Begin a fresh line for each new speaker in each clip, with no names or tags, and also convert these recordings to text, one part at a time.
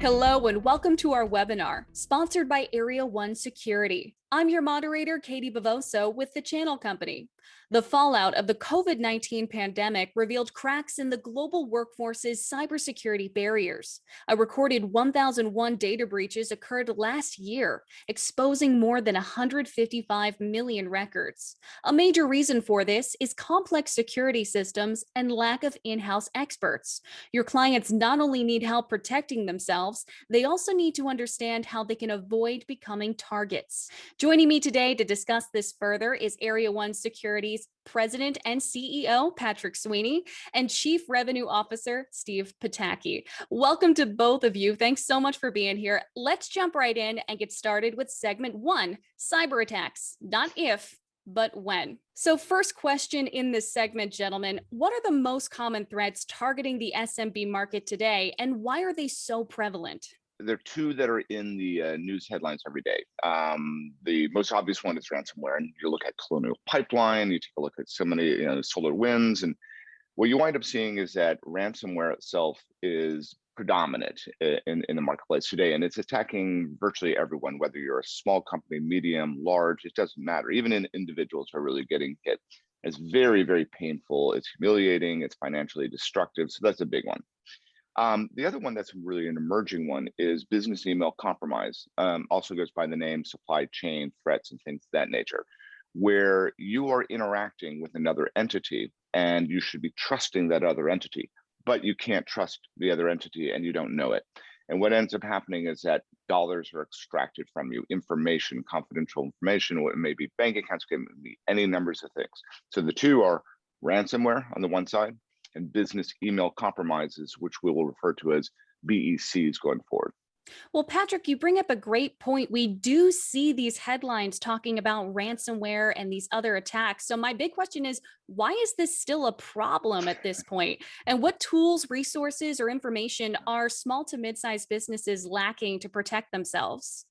Hello and welcome to our webinar, sponsored by Area One Security. I'm your moderator, Katie Bavoso with the Channel Company. The fallout of the COVID-19 pandemic revealed cracks in the global workforce's cybersecurity barriers. A recorded 1,001 data breaches occurred last year, exposing more than 155 million records. A major reason for this is complex security systems and lack of in-house experts. Your clients not only need help protecting themselves, they also need to understand how they can avoid becoming targets. Joining me today to discuss this further is Area One Security's President and CEO, Patrick Sweeney, and Chief Revenue Officer, Steve Pataki. Welcome to both of you. Thanks so much for being here. Let's jump right in and get started with segment one, cyber attacks, not if, but when. So first question in this segment, gentlemen, what are the most common threats targeting the SMB market today, and why are they so prevalent?
There are two that are in the news headlines every day. The most obvious one is ransomware, and you look at Colonial Pipeline, you take a look at so many SolarWinds, and what you wind up seeing is that ransomware itself is predominant in the marketplace today, and it's attacking virtually everyone, whether you're a small company, medium, large, it doesn't matter. Even individuals are really getting hit. It's very, very painful. It's humiliating. It's financially destructive. So that's a big one. The other one that's really an emerging one is business email compromise. Also goes by the name supply chain threats and things of that nature, where you are interacting with another entity and you should be trusting that other entity, but you can't trust the other entity and you don't know it. And what ends up happening is that dollars are extracted from you, information, confidential information, what may be bank accounts, can be any numbers of things. So the two are ransomware on the one side, and business email compromises, which we will refer to as BECs going forward.
Well, Patrick, you bring up a great point. We do see these headlines talking about ransomware and these other attacks. So my big question is, why is this still a problem at this point? And what tools, resources, or information are small to mid-sized businesses lacking to protect themselves?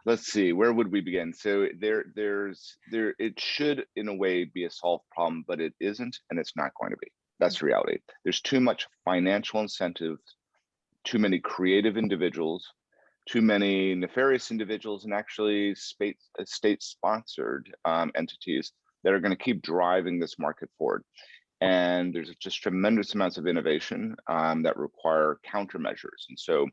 Let's see, where would we begin? So it should in a way be a solved problem, but it isn't, and it's not going to be. That's the reality. There's too much financial incentive, too many creative individuals, too many nefarious individuals, and actually state-sponsored entities that are going to keep driving this market forward. And there's just tremendous amounts of innovation that require countermeasures. And so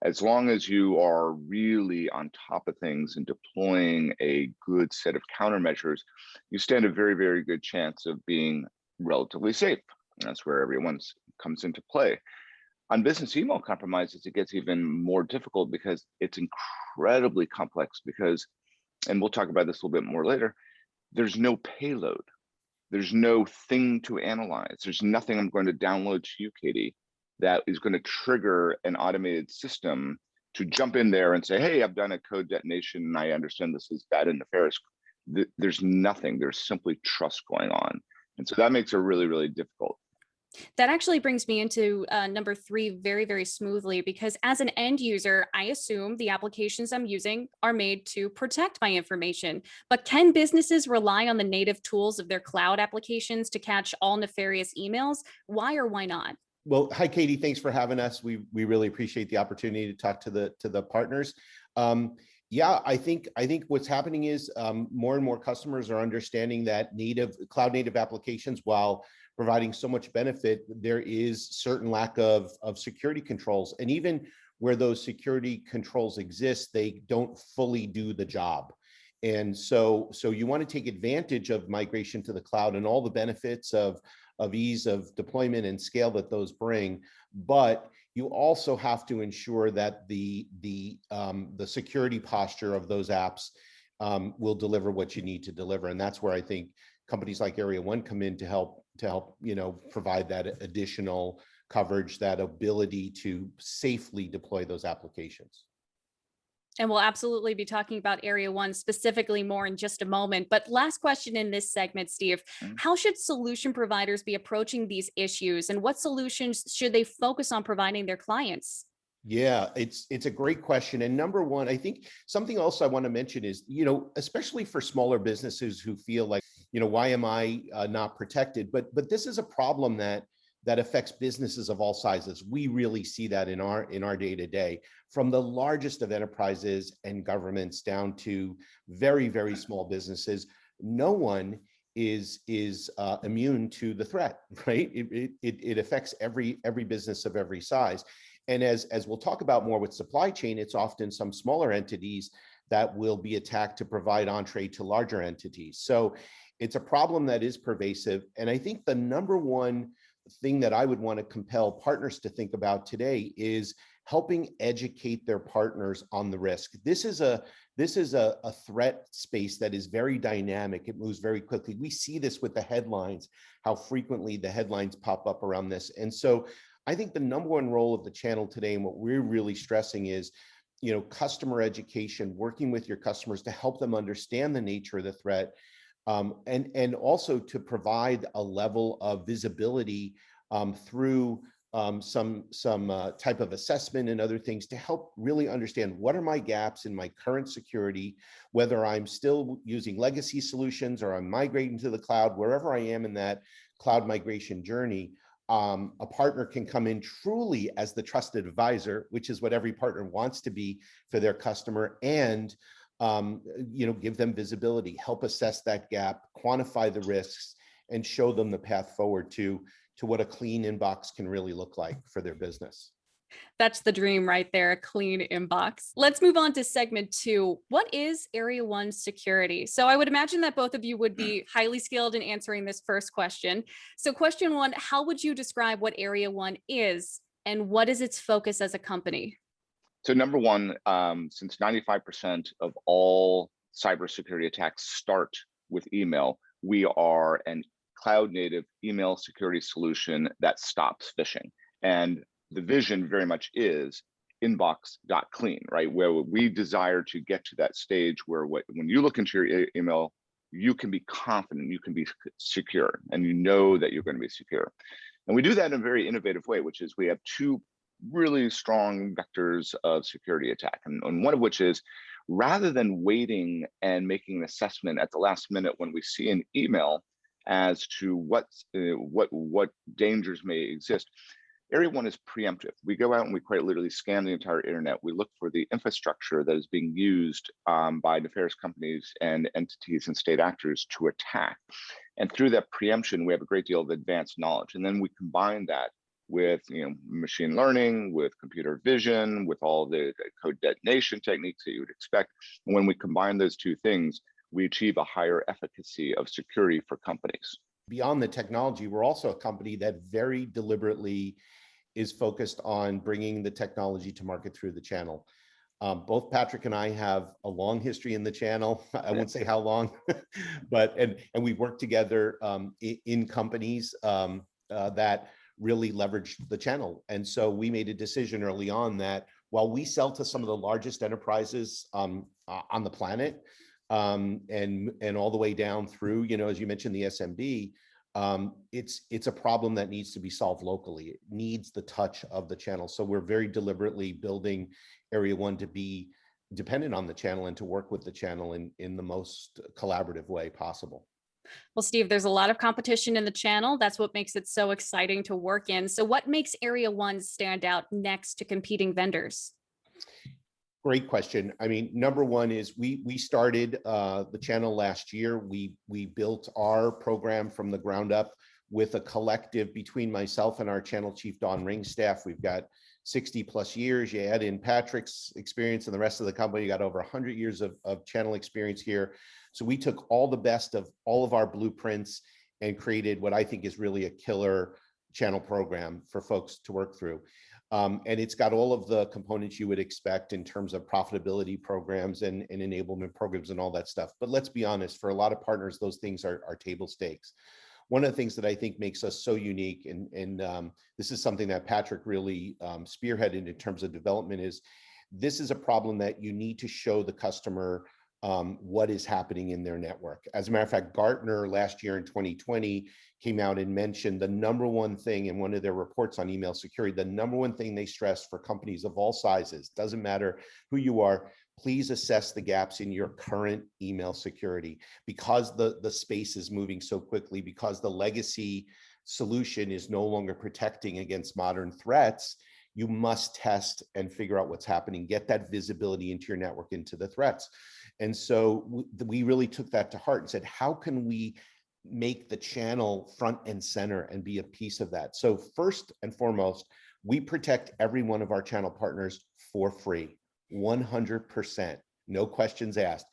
as long as you are really on top of things and deploying a good set of countermeasures, you stand a very, very good chance of being relatively safe. And that's where everyone comes into play. On business email compromises, it gets even more difficult because it's incredibly complex because, and we'll talk about this a little bit more later, there's no payload. There's no thing to analyze. There's nothing I'm going to download to you, Katie, that is going to trigger an automated system to jump in there and say, hey, I've done a code detonation and I understand this is bad and nefarious. There's nothing, there's simply trust going on. And so that makes it really, really difficult.
That actually brings me into number three very, very smoothly, because as an end user, I assume the applications I'm using are made to protect my information. But can businesses rely on the native tools of their cloud applications to catch all nefarious emails? Why or why not?
Well, hi, Katie. Thanks for having us. We really appreciate the opportunity to talk to the partners. Yeah, I think what's happening is more and more customers are understanding that cloud native applications, while providing so much benefit, there is certain lack of security controls, and even where those security controls exist, they don't fully do the job. And so you want to take advantage of migration to the cloud and all the benefits of ease of deployment and scale that those bring, but you also have to ensure that the security posture of those apps will deliver what you need to deliver. And that's where I think companies like Area One come in to help provide that additional coverage, that ability to safely deploy those applications.
And we'll absolutely be talking about Area One specifically more in just a moment. But last question in this segment, Steve, how should solution providers be approaching these issues, and what solutions should they focus on providing their clients?
Yeah, it's a great question. And number one, I think something else I want to mention is, especially for smaller businesses who feel like, why am I not protected? But this is a problem that that affects businesses of all sizes. We really see that in our day-to-day, from the largest of enterprises and governments down to very, very small businesses. No one is immune to the threat, right? It affects every business of every size. And as we'll talk about more with supply chain, it's often some smaller entities that will be attacked to provide entree to larger entities. So it's a problem that is pervasive. And I think the number one thing that I would want to compel partners to think about today is helping educate their partners on the risk. This is a threat space that is very dynamic. It moves very quickly. We see this with the headlines, how frequently the headlines pop up around this. And so I think the number one role of the channel today, and what we're really stressing is, customer education, working with your customers to help them understand the nature of the threat, and also to provide a level of visibility through some type of assessment and other things to help really understand what are my gaps in my current security, whether I'm still using legacy solutions or I'm migrating to the cloud, wherever I am in that cloud migration journey. A partner can come in truly as the trusted advisor, which is what every partner wants to be for their customer, and give them visibility, help assess that gap, quantify the risks, and show them the path forward to what a clean inbox can really look like for their business.
That's the dream right there, a clean inbox. Let's move on to segment 2. What is Area 1 security? So I would imagine that both of you would be highly skilled in answering this first question. So question 1, how would you describe what Area 1 is, and what is its focus as a company?
So number one, since 95% of all cybersecurity attacks start with email, we are an cloud native email security solution that stops phishing. And the vision very much is inbox.clean, right? Where we desire to get to that stage where when you look into your email, you can be confident, you can be secure, and you know that you're going to be secure. And we do that in a very innovative way, which is we have 2 really strong vectors of security attack. And one of which is, rather than waiting and making an assessment at the last minute when we see an email as to what dangers may exist, Area 1 is preemptive. We go out and we quite literally scan the entire internet. We look for the infrastructure that is being used by nefarious companies and entities and state actors to attack. And through that preemption, we have a great deal of advanced knowledge. And then we combine that with machine learning, with computer vision, with all the code detonation techniques that you would expect. And when we combine those 2 things, we achieve a higher efficacy of security for companies.
Beyond the technology, we're also a company that very deliberately is focused on bringing the technology to market through the channel. Both Patrick and I have a long history in the channel. I won't say how long, but and we work together in companies that really leverage the channel. And so we made a decision early on that while we sell to some of the largest enterprises on the planet, and all the way down through, as you mentioned, the SMB, it's a problem that needs to be solved locally. It needs the touch of the channel. So we're very deliberately building Area 1 to be dependent on the channel and to work with the channel in the most collaborative way possible.
Well, Steve, there's a lot of competition in the channel. That's what makes it so exciting to work in. So what makes Area 1 stand out next to competing vendors?
Great question. I mean, number one is we started the channel last year. We built our program from the ground up with a collective between myself and our channel chief, Don Ringstaff. We've got 60 plus years. You add in Patrick's experience and the rest of the company, you got over 100 years of channel experience here. So we took all the best of all of our blueprints and created what I think is really a killer channel program for folks to work through. And it's got all of the components you would expect in terms of profitability programs and enablement programs and all that stuff. But let's be honest, for a lot of partners, those things are table stakes. One of the things that I think makes us so unique, and this is something that Patrick really spearheaded in terms of development, is this is a problem that you need to show the customer what is happening in their network. As a matter of fact, Gartner last year in 2020 came out and mentioned the number one thing in one of their reports on email security, the number one thing they stress for companies of all sizes, doesn't matter who you are, please assess the gaps in your current email security, because the space is moving so quickly, because the legacy solution is no longer protecting against modern threats, you must test and figure out what's happening, get that visibility into your network, into the threats. And so we really took that to heart and said, how can we make the channel front and center and be a piece of that? So first and foremost, we protect every one of our channel partners for free, 100%, no questions asked.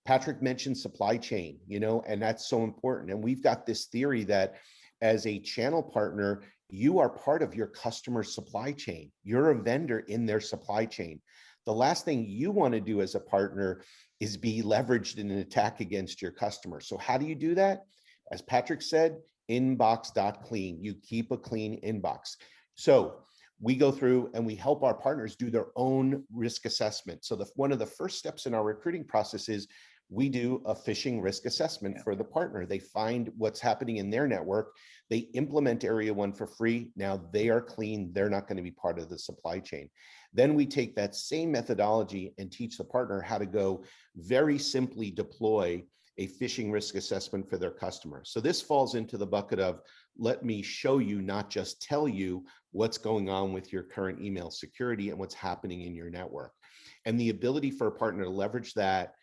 Patrick mentioned supply chain, and that's so important. And we've got this theory that as a channel partner, you are part of your customer's supply chain. You're a vendor in their supply chain. The last thing you want to do as a partner is be leveraged in an attack against your customer. So how do you do that? As Patrick said, inbox.clean. You keep a clean inbox. So we go through and we help our partners do their own risk assessment. So one of the first steps in our recruiting process is we do a phishing risk assessment for the partner. They find what's happening in their network. They implement Area 1 for free. Now they are clean. They're not going to be part of the supply chain. Then we take that same methodology and teach the partner how to go very simply deploy a phishing risk assessment for their customer. So this falls into the bucket of, let me show you, not just tell you what's going on with your current email security and what's happening in your network. And the ability for a partner to leverage that,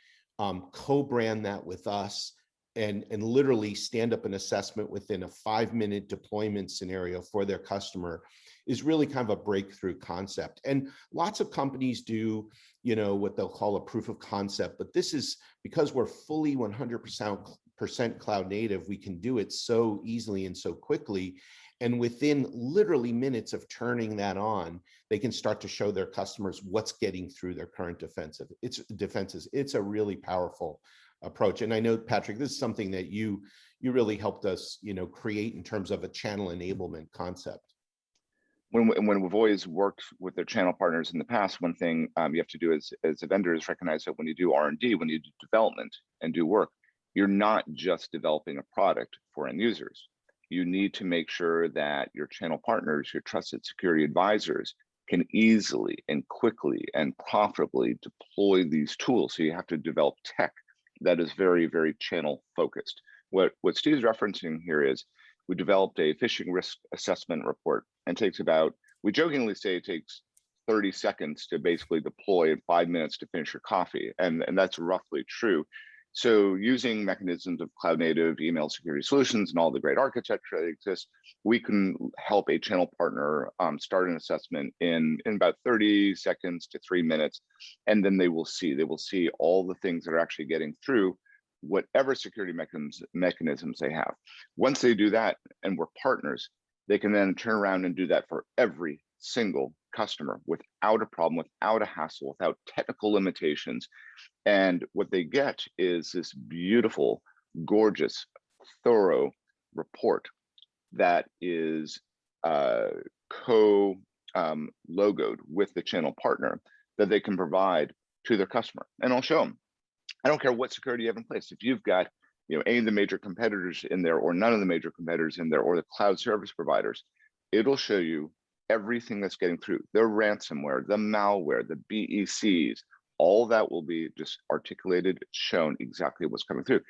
co-brand that with us, and literally stand up an assessment within a 5-minute deployment scenario for their customer is really kind of a breakthrough concept. And lots of companies do, what they'll call a proof of concept, but this is because we're fully 100% cloud native, we can do it so easily and so quickly. And within literally minutes of turning that on, they can start to show their customers what's getting through their current defenses. It's a really powerful approach. And I know, Patrick, this is something that you really helped us, create in terms of a channel enablement concept.
When we've always worked with their channel partners in the past, one thing you have to do as a vendor is recognize that when you do R&D, when you do development and do work, you're not just developing a product for end users. You need to make sure that your channel partners, your trusted security advisors, can easily and quickly and profitably deploy these tools. So you have to develop tech that is very, very channel focused. What Steve's referencing here is we developed a phishing risk assessment report, and we jokingly say it takes 30 seconds to basically deploy and 5 minutes to finish your coffee. And that's roughly true. So using mechanisms of cloud native email security solutions and all the great architecture that exists, we can help a channel partner start an assessment in about 30 seconds to 3 minutes. And then they will see all the things that are actually getting through whatever security mechanisms they have. Once they do that, and we're partners, they can then turn around and do that for every single customer without a problem, without a hassle, without technical limitations. And what they get is this beautiful, gorgeous, thorough report that is co-logoed with the channel partner that they can provide to their customer. And I'll show them. I don't care what security you have in place. If you've got any of the major competitors in there, or none of the major competitors in there, or the cloud service providers, it'll show you everything that's getting through. The ransomware, the malware, the BECs, all that will be just articulated, shown exactly what's coming through.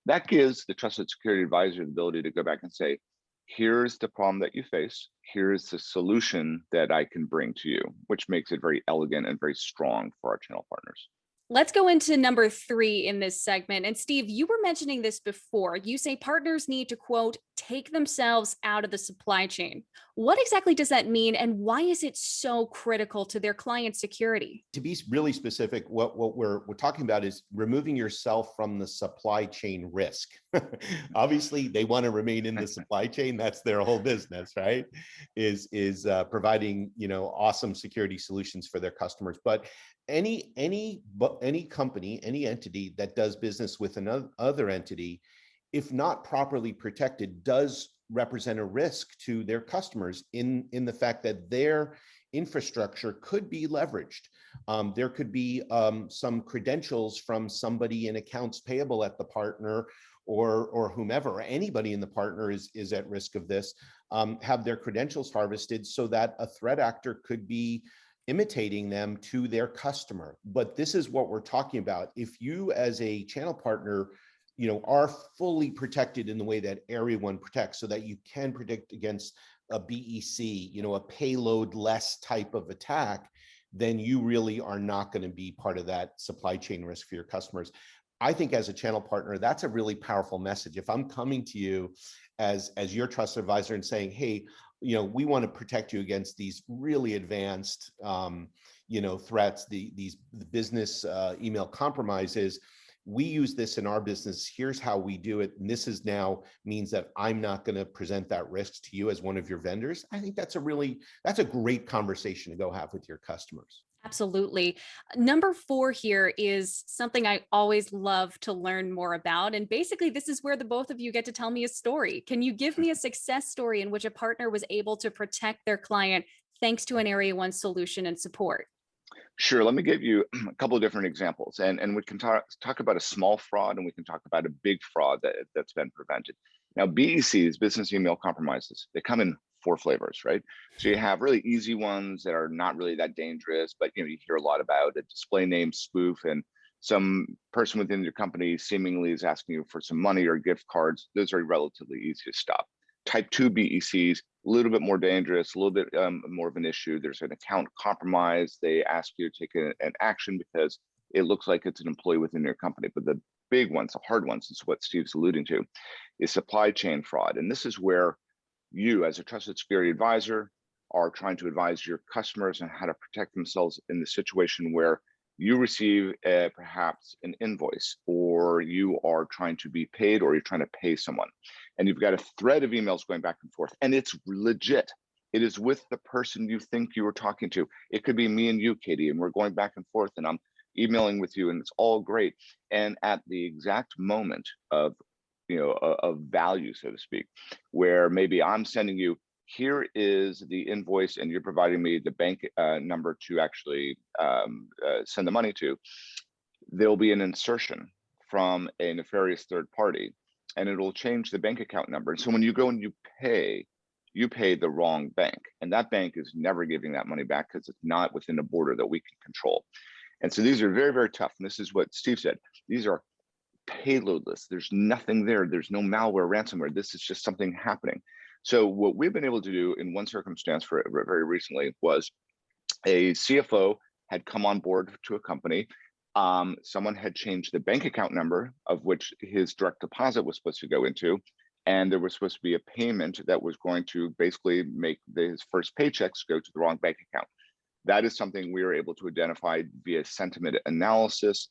That gives the trusted security advisor the ability to go back and say, here's the problem that you face, here's the solution that I can bring to you, which makes it very elegant and very strong for our channel partners.
Let's go into number 3 in this segment. And Steve, you were mentioning this before. You say partners need to, quote, take themselves out of the supply chain. What exactly does that mean? And why is it so critical to their client security?
To be really specific, what we're talking about is removing yourself from the supply chain risk. Obviously, they want to remain in the supply chain. That's their whole business, right? Is providing, awesome security solutions for their customers. But any company, any entity that does business with another entity, if not properly protected, does represent a risk to their customers in the fact that their infrastructure could be leveraged. There could be some credentials from somebody in accounts payable at the partner, or whomever, or anybody in the partner is at risk of this, have their credentials harvested so that a threat actor could be imitating them to their customer. But this is what we're talking about. If you as a channel partner are fully protected in the way that Area 1 protects, so that you can predict against a BEC, a payload less type of attack, then you really are not going to be part of that supply chain risk for your customers. I think as a channel partner, that's a really powerful message. If I'm coming to you as your trusted advisor and saying, hey, we want to protect you against these really advanced, threats, the business email compromises. We use this in our business. Here's how we do it. And this is now means that I'm not going to present that risk to you as one of your vendors. I think that's a great conversation to go have with your customers.
Absolutely. Number 4 here is something I always love to learn more about. And basically, this is where the both of you get to tell me a story. Can you give me a success story in which a partner was able to protect their client thanks to an Area 1 solution and support?
Sure. Let me give you a couple of different examples, and we can talk about a small fraud, and we can talk about a big fraud that's been prevented. Now, BECs, business email compromises, they come in 4 flavors, right? So you have really easy ones that are not really that dangerous, but you hear a lot about a display name spoof, and some person within your company seemingly is asking you for some money or gift cards. Those are relatively easy to stop. Type 2 BECs, a little bit more dangerous, a little bit more of an issue. There's an account compromise. They ask you to take an action because it looks like it's an employee within your company. But the big ones, the hard ones, is what Steve's alluding to, is supply chain fraud. And this is where you, as a trusted security advisor, are trying to advise your customers on how to protect themselves in the situation where you receive perhaps an invoice, or you are trying to be paid, or you're trying to pay someone, and you've got a thread of emails going back and forth, and it's legit. It is with the person you think you were talking to. It could be me and you, Katie, and we're going back and forth, and I'm emailing with you, and it's all great. And at the exact moment of of value, so to speak, where maybe I'm sending you, here is the invoice, and you're providing me the bank number to actually send the money to, there'll be an insertion from a nefarious third party, and it'll change the bank account number. And so when you go and you pay the wrong bank, and that bank is never giving that money back because it's not within a border that we can control. And so these are very, very tough. And this is what Steve said. These are payloadless. There's nothing there. There's no malware, ransomware. This is just something happening. So what we've been able to do in one circumstance for very recently was a CFO had come on board to a company. Someone had changed the bank account number of which his direct deposit was supposed to go into, and there was supposed to be a payment that was going to basically make his first paychecks go to the wrong bank account. That is something we were able to identify via sentiment analysis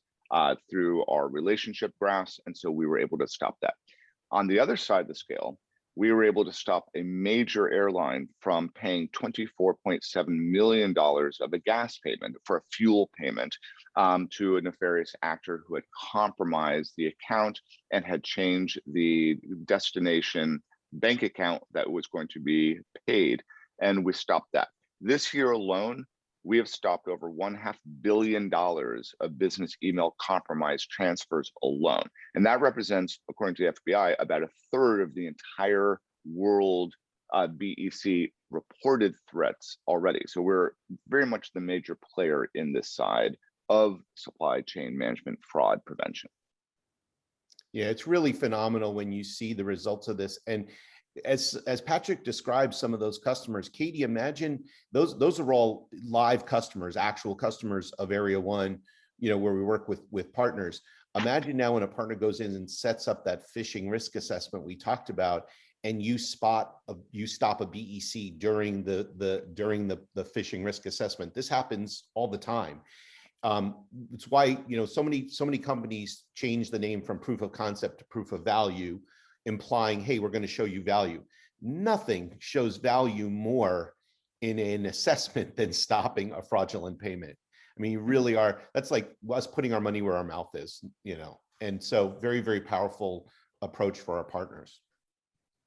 through our relationship graphs, and so we were able to stop that. On the other side of the scale, we were able to stop a major airline from paying $24.7 million of a gas payment for a fuel payment to a nefarious actor who had compromised the account and had changed the destination bank account that was going to be paid. And we stopped that. This year alone, we have stopped over $1.5 billion of business email compromise transfers alone. And that represents, according to the FBI, about a third of the entire world BEC reported threats already. So we're very much the major player in this side of supply chain management fraud prevention.
Yeah, it's really phenomenal when you see the results of this. And as Patrick described some of those customers, Katie, imagine those are all live customers, actual customers of Area 1, where we work with partners. Imagine now when a partner goes in and sets up that phishing risk assessment we talked about, and you stop a BEC during the phishing risk assessment. This happens all the time. It's why so many companies change the name from proof of concept to proof of value, implying, hey, we're going to show you value. Nothing shows value more in an assessment than stopping a fraudulent payment. I mean, you really are. That's like us putting our money where our mouth is, and so very, very powerful approach for our partners.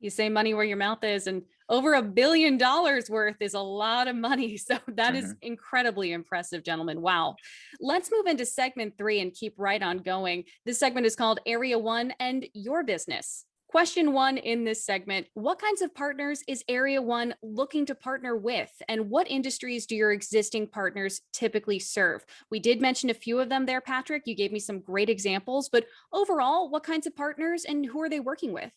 You say money where your mouth is, and over $1 billion worth is a lot of money. So that is incredibly impressive, gentlemen. Wow. Let's move into segment 3 and keep right on going. This segment is called Area 1 and Your Business. Question one in this segment: what kinds of partners is Area One looking to partner with, and what industries do your existing partners typically serve? We did mention a few of them there, Patrick. You gave me some great examples, but overall, what kinds of partners and who are they working with?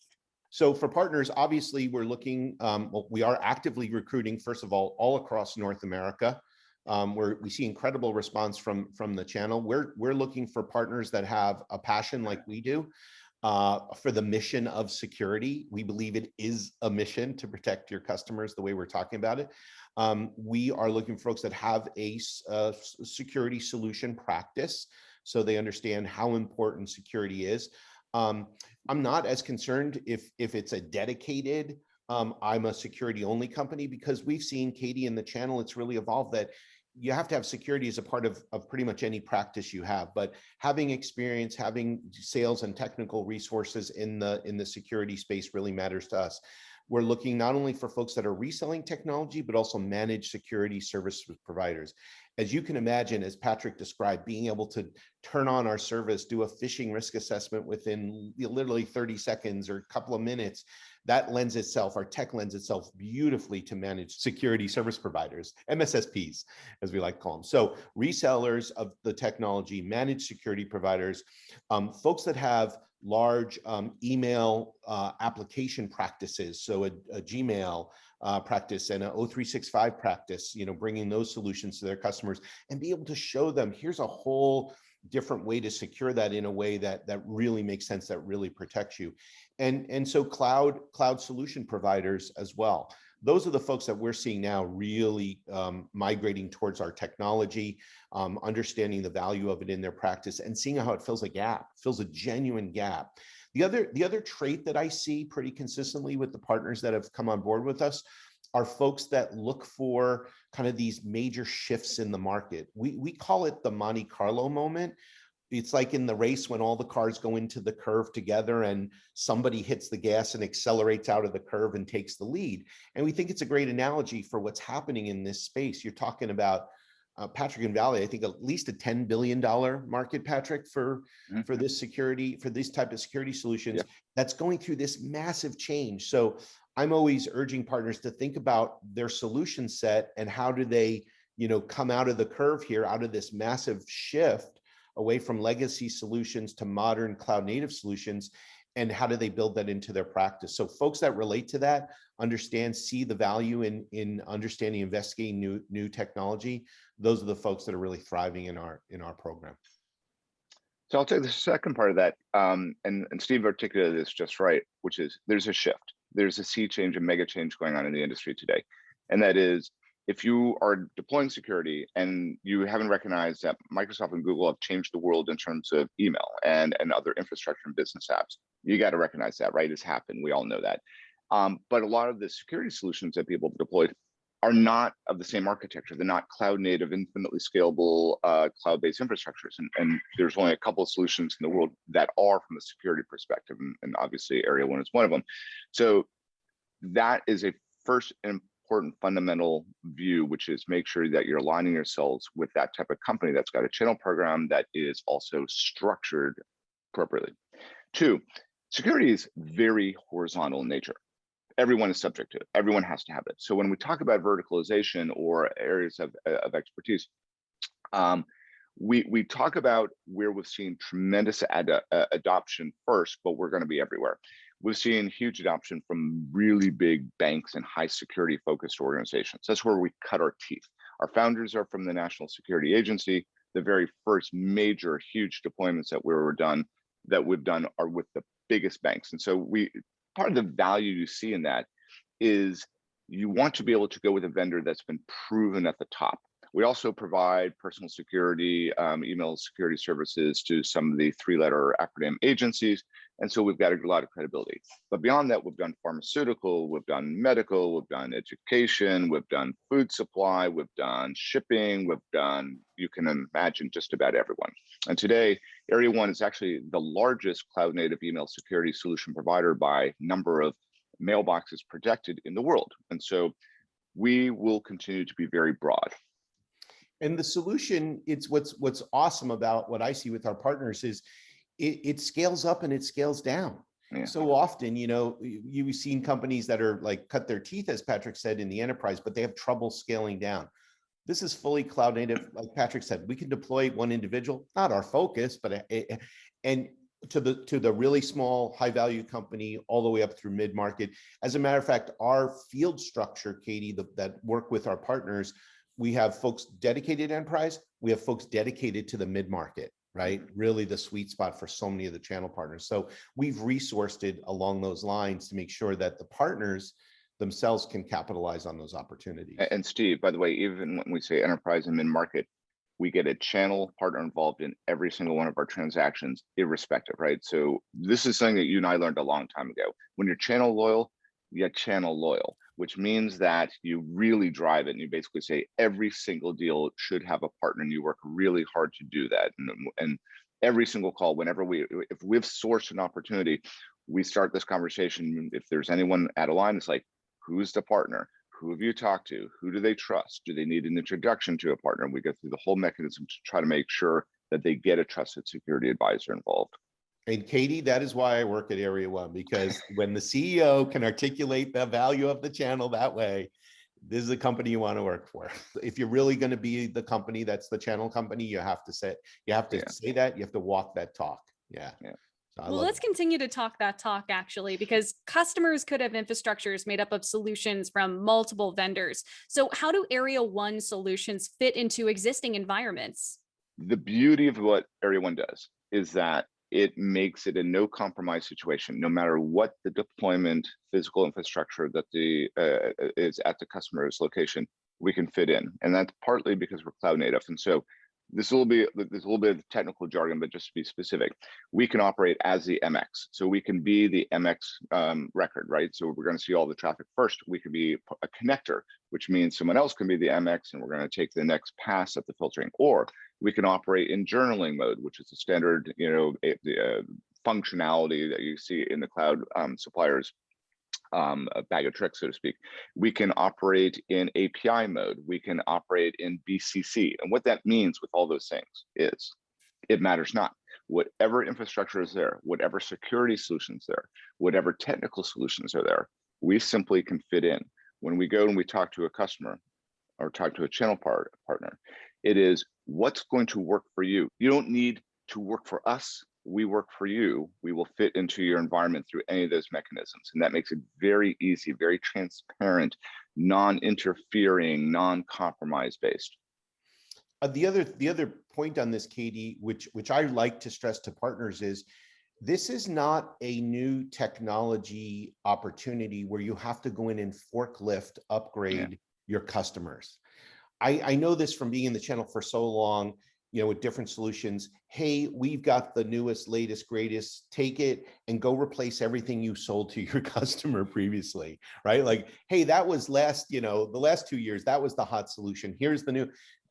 So for partners, obviously, we're looking, well, we are actively recruiting, first of all across North America. Where we see incredible response from the channel. We're looking for partners that have a passion like we do for the mission of security. We believe it is a mission to protect your customers the way we're talking about it. We are looking for folks that have a security solution practice, so they understand how important security is. I'm not as concerned if it's a dedicated, I'm a security only company, because we've seen, Katie, in the channel, it's really evolved that you have to have security as a part of pretty much any practice you have, but having experience, having sales and technical resources in the security space really matters to us. We're looking not only for folks that are reselling technology, but also managed security service providers. As you can imagine, as Patrick described, being able to turn on our service, do a phishing risk assessment within literally 30 seconds or a couple of minutes, that lends itself, our tech lends itself beautifully to managed security service providers, MSSPs, as we like to call them. So resellers of the technology, managed security providers, folks that have large email application practices, so a Gmail practice and an O365 practice, bringing those solutions to their customers and be able to show them, here's a whole different way to secure that in a way that really makes sense, that really protects you. And so cloud solution providers as well. Those are the folks that we're seeing now really migrating towards our technology, understanding the value of it in their practice and seeing how it fills a gap, fills a genuine gap. The other trait that I see pretty consistently with the partners that have come on board with us are folks that look for kind of these major shifts in the market. We call it the Monte Carlo moment. It's like in the race when all the cars go into the curve together and somebody hits the gas and accelerates out of the curve and takes the lead. And we think it's a great analogy for what's happening in this space. You're talking about Patrick and Valley, I think at least a $10 billion market, Patrick, for this security, for this type of security solutions, that's going through this massive change. So I'm always urging partners to think about their solution set and how do they, come out of the curve here, out of this massive shift away from legacy solutions to modern cloud native solutions, and how do they build that into their practice? So folks that relate to that, understand, see the value in understanding, investigating new technology. Those are the folks that are really thriving in our program.
So I'll take the second part of that, and Steve articulated this just right, which is there's a shift. There's a sea change, a mega change going on in the industry today. And that is, if you are deploying security and you haven't recognized that Microsoft and Google have changed the world in terms of email and other infrastructure and business apps, you got to recognize that, right? It's happened. We all know that. But a lot of the security solutions that people have deployed are not of the same architecture. They're not cloud native, infinitely scalable cloud-based infrastructures. And there's only a couple of solutions in the world that are from a security perspective. And obviously Area One is one of them. So that is a first important fundamental view, which is make sure that you're aligning yourselves with that type of company that's got a channel program that is also structured appropriately. Two, security is very horizontal in nature. Everyone is subject to it. Everyone has to have it. So when we talk about verticalization or areas of expertise, we talk about where we've seen tremendous adoption first, but we're going to be everywhere. We've seen huge adoption from really big banks and high security focused organizations. That's where we cut our teeth. Our founders are from the National Security Agency. The very first major huge deployments that we've done are with the biggest banks. And so part of the value you see in that is you want to be able to go with a vendor that's been proven at the top. We also provide personal security, email security services to some of the 3-letter acronym agencies. And so we've got a lot of credibility. But beyond that, we've done pharmaceutical, we've done medical, we've done education, we've done food supply, we've done shipping, you can imagine just about everyone. And today, Area One is actually the largest cloud native email security solution provider by number of mailboxes protected in the world. And so we will continue to be very broad.
And the solution, it's what's awesome about what I see with our partners is it scales up and it scales down.
Yeah.
So often, you've seen companies that are like cut their teeth, as Patrick said, in the enterprise, but they have trouble scaling down. This is fully cloud native. Like Patrick said, we can deploy one individual, not our focus, but and to the really small, high value company, all the way up through mid market. As a matter of fact, our field structure, Katie, that work with our partners, we have folks dedicated to enterprise. We have folks dedicated to the mid market, right? Really the sweet spot for so many of the channel partners. So we've resourced it along those lines to make sure that the partners themselves can capitalize on those opportunities.
And Steve, by the way, even when we say enterprise and mid-market, we get a channel partner involved in every single one of our transactions, irrespective, right? So this is something that you and I learned a long time ago. When you're channel loyal, you get channel loyal, which means that you really drive it. And you basically say every single deal should have a partner, and you work really hard to do that. And every single call, if we've sourced an opportunity, we start this conversation. If there's anyone at a line, it's like, who's the partner? Who have you talked to? Who do they trust? Do they need an introduction to a partner? And we go through the whole mechanism to try to make sure that they get a trusted security advisor involved.
And Katie, that is why I work at Area One, because when the CEO can articulate the value of the channel that way, this is a company you want to work for. If you're really going to be the company that's the channel company, you have to say that, you have to walk that talk. Yeah.
So well, let's continue to talk that talk, actually, because customers could have infrastructures made up of solutions from multiple vendors. So how do Area One solutions fit into existing environments?
The beauty of what Area One does is that it makes it a no compromise situation, no matter what the deployment physical infrastructure that is at the customer's location, we can fit in. And that's partly because we're cloud native. And so there's a little bit of technical jargon, but just to be specific, we can operate as the MX. So we can be the MX record, right? So we're going to see all the traffic first. We could be a connector, which means someone else can be the MX, and we're going to take the next pass at the filtering. Or we can operate in journaling mode, which is a standard, functionality that you see in the cloud suppliers. A bag of tricks, so to speak. We can operate in API mode. We can operate in BCC. And what that means with all those things is it matters not. Whatever infrastructure is there, whatever security solutions there, whatever technical solutions are there, we simply can fit in. When we go and we talk to a customer or talk to a channel partner, it is what's going to work for you. You don't need to work for us. We work for you. We will fit into your environment through any of those mechanisms. And that makes it very easy, very transparent, non-interfering, non-compromise based.
The other point on this, Katie, which I like to stress to partners is, this is not a new technology opportunity where you have to go in and forklift upgrade your customers. I know this from being in the channel for so long, with different solutions. Hey, we've got the newest, latest, greatest, take it and go replace everything you sold to your customer previously, right? Like, hey, that was the last 2 years, that was the hot solution. Here's the new.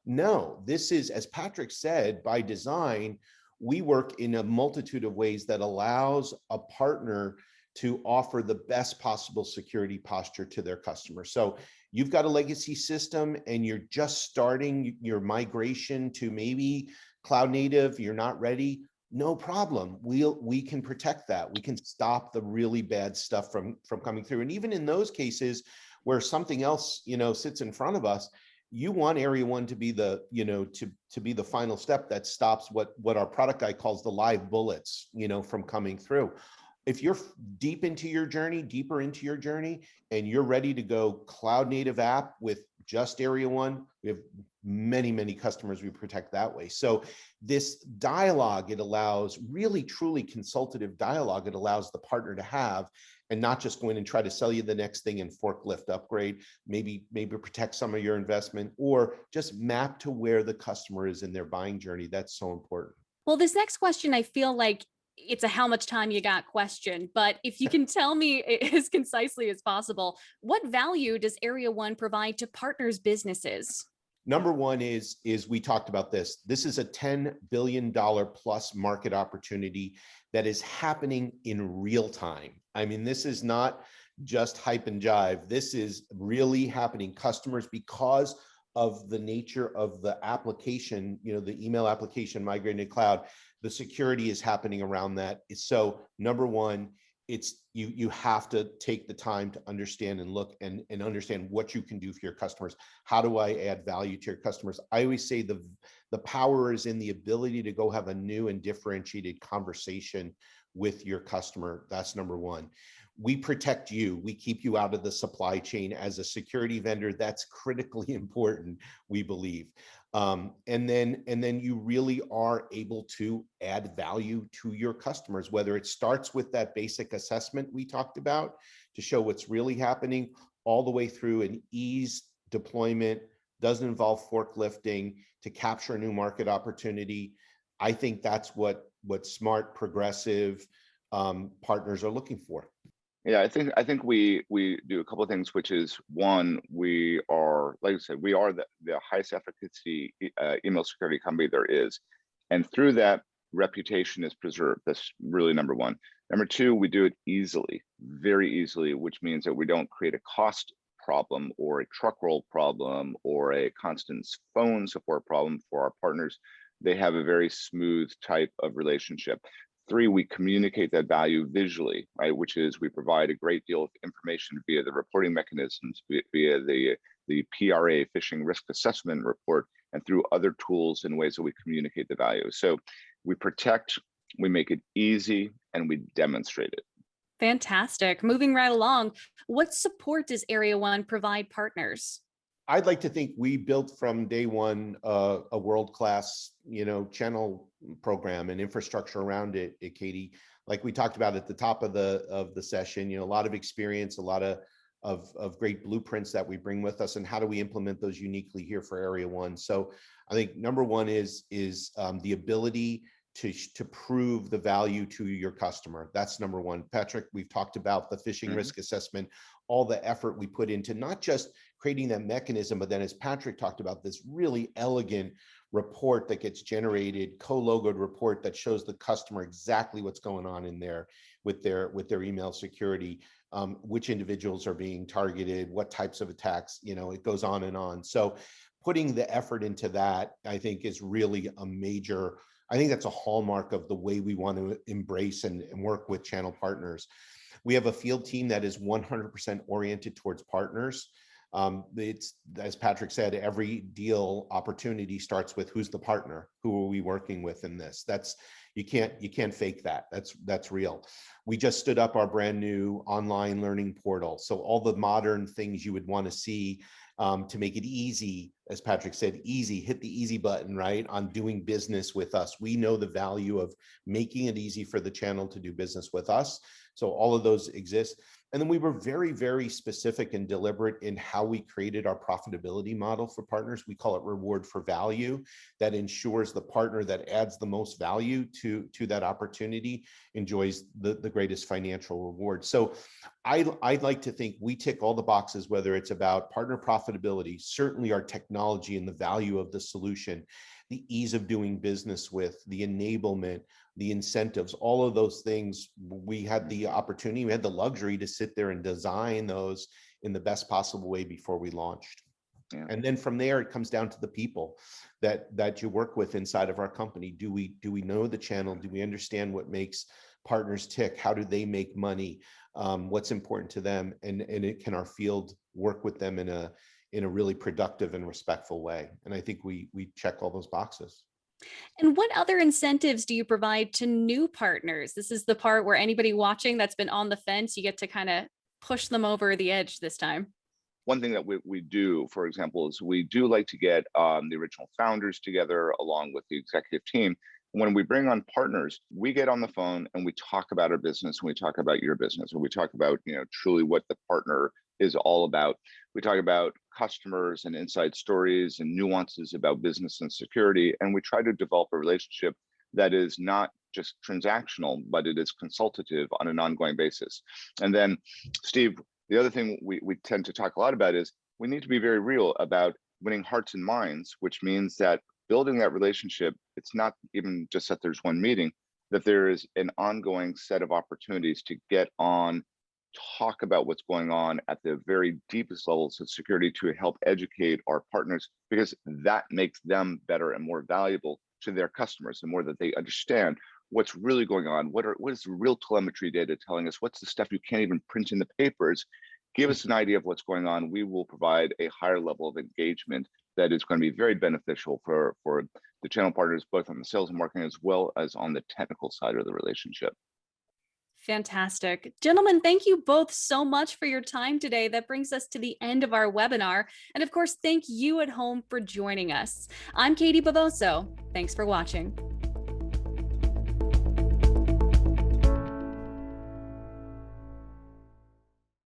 No, this is, as Patrick said, by design, we work in a multitude of ways that allows a partner to offer the best possible security posture to their customer. So you've got a legacy system and you're just starting your migration to maybe cloud native, you're not ready, no problem. We can protect that. We can stop the really bad stuff from coming through. And even in those cases where something else, sits in front of us, you want Area One to be the, to be the final step that stops what our product guy calls the live bullets, from coming through. If you're deeper into your journey, and you're ready to go cloud native app with just Area One, we have many, many customers we protect that way. So this dialogue, it allows really, truly consultative dialogue. It allows the partner to have, and not just go in and try to sell you the next thing and forklift upgrade, maybe protect some of your investment, or just map to where the customer is in their buying journey. That's so important.
Well, this next question, I feel like it's a how much time you got question, but if you can tell me as concisely as possible, what value does Area One provide to partners' businesses?
Number one is we talked about this. This is a $10 billion plus market opportunity that is happening in real time. I mean, this is not just hype and jive. This is really happening. Customers, because of the nature of the application, the email application migrating to cloud, the security is happening around that. So number one, you have to take the time to understand and look and understand what you can do for your customers. How do I add value to your customers? I always say the power is in the ability to go have a new and differentiated conversation with your customer. That's number one. We protect you. We keep you out of the supply chain as a security vendor. That's critically important, we believe. And then you really are able to add value to your customers, whether it starts with that basic assessment we talked about to show what's really happening, all the way through an ease deployment, doesn't involve forklifting to capture a new market opportunity. I think that's what smart, progressive partners are looking for.
Yeah, I think we do a couple of things, which is one, we are, like I said, we are the highest efficacy email security company there is, and through that, reputation is preserved. That's really number one. Number two, we do it easily, very easily, which means that we don't create a cost problem or a truck roll problem or a constant phone support problem for our partners. They have a very smooth type of relationship. Three, we communicate that value visually, right? Which is we provide a great deal of information via the reporting mechanisms, via the PRA, phishing risk assessment report, and through other tools and ways that we communicate the value. So we protect, we make it easy, and we demonstrate it.
Fantastic. Moving right along, what support does Area One provide partners?
I'd like to think we built from day one a world-class, channel program and infrastructure around it, Katie. Like we talked about at the top of the session, a lot of experience, a lot of great blueprints that we bring with us, and how do we implement those uniquely here for Area One. So I think number one is the ability to prove the value to your customer. That's number one. Patrick, we've talked about the phishing risk assessment, all the effort we put into not just creating that mechanism, but then as Patrick talked about, this really elegant report that gets generated, co-logoed report that shows the customer exactly what's going on in there with their email security, which individuals are being targeted, what types of attacks, it goes on and on. So putting the effort into that, I think, is really a major, I think that's a hallmark of the way we want to embrace and work with channel partners. We have a field team that is 100% oriented towards partners. It's, as Patrick said, every deal opportunity starts with who's the partner, who are we working with in this. That's, you can't fake that. That's real. We just stood up our brand new online learning portal. So all the modern things you would want to see to make it easy, as Patrick said, easy, hit the easy button, right, on doing business with us. We know the value of making it easy for the channel to do business with us. So all of those exist. And then we were very, very specific and deliberate in how we created our profitability model for partners. We call it reward for value. That ensures the partner that adds the most value to that opportunity enjoys the greatest financial reward. So I'd like to think we tick all the boxes, whether it's about partner profitability, certainly our technology and the value of the solution, the ease of doing business with, the enablement, the incentives, all of those things. We had the opportunity, we had the luxury to sit there and design those in the best possible way before we launched. Yeah. And then from there, it comes down to the people that you work with inside of our company. Do we know the channel? Do we understand what makes partners tick? How do they make money? What's important to them? And can our field work with them in a really productive and respectful way? And I think we check all those boxes.
And what other incentives do you provide to new partners? This is the part where anybody watching that's been on the fence, you get to kind of push them over the edge this time.
One thing that we do, for example, is we do like to get the original founders together along with the executive team. When we bring on partners, we get on the phone and we talk about our business, and we talk about your business, and we talk about, truly what the partner is all about. We talk about customers and inside stories and nuances about business and security, and we try to develop a relationship that is not just transactional, but it is consultative on an ongoing basis. And then, Steve, the other thing we tend to talk a lot about is we need to be very real about winning hearts and minds, which means that building that relationship, it's not even just that there's one meeting, that there is an ongoing set of opportunities to get on, talk about what's going on at the very deepest levels of security to help educate our partners, because that makes them better and more valuable to their customers. The more that they understand what's really going on, what is the real telemetry data telling us, what's the stuff you can't even print in the papers. Give us an idea of what's going on. We will provide a higher level of engagement that is going to be very beneficial for the channel partners, both on the sales and marketing as well as on the technical side of the relationship.
Fantastic. Gentlemen, thank you both so much for your time today. That brings us to the end of our webinar. And of course, thank you at home for joining us. I'm Katie Bavoso. Thanks for watching.